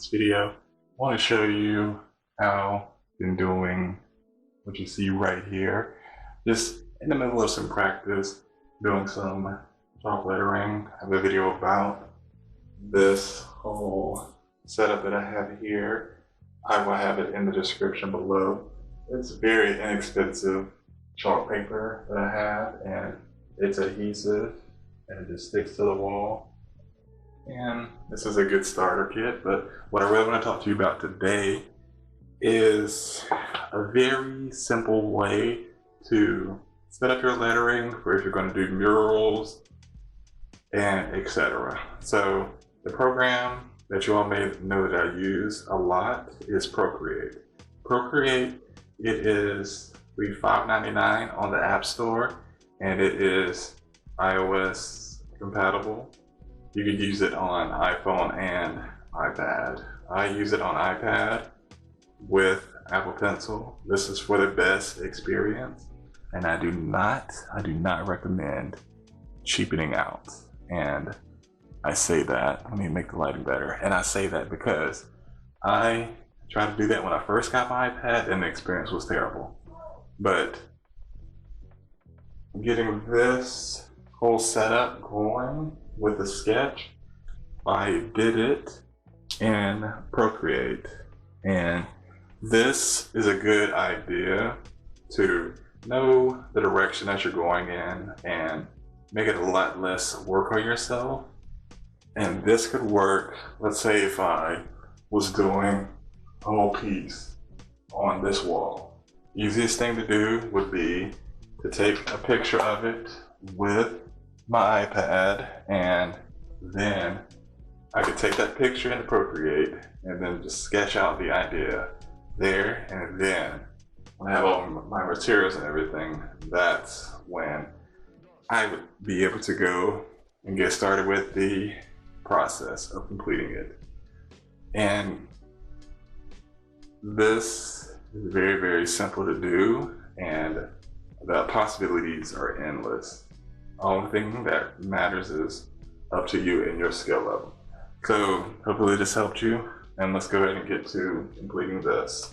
this video, I want to show you how I've been doing what you see right here. Just in the middle of some practice, doing some chalk lettering. I have a video about this whole setup that I have here. I will have it in the description below. It's very inexpensive chalk paper that I have, and it's adhesive and it just sticks to the wall. And this is a good starter kit, but what I really want to talk to you about today is a very simple way to set up your lettering for if you're going to do murals and etc. So the program that you all may know that I use a lot is Procreate. Procreate, it is $5.99 on the App Store, and it is iOS compatible. You could use it on iPhone and iPad. I use it on iPad with Apple Pencil. This is for the best experience, and I do not recommend cheapening out. And I say that, let me make the lighting better. And I say that because I tried to do that when I first got my iPad and the experience was terrible. But getting this whole setup going with a sketch, I did it in Procreate, and this is a good idea to know the direction that you're going in and make it a lot less work on yourself. And this could work, let's say if I was doing a whole piece on this wall. Easiest thing to do would be to take a picture of it with my iPad, and then I could take that picture and Procreate and then just sketch out the idea there. And then when I have all my materials and everything, that's when I would be able to go and get started with the process of completing it. And this is very, very simple to do, and the possibilities are endless. Only thing that matters is up to you and your skill level. So hopefully this helped you, and let's go ahead and get to completing this.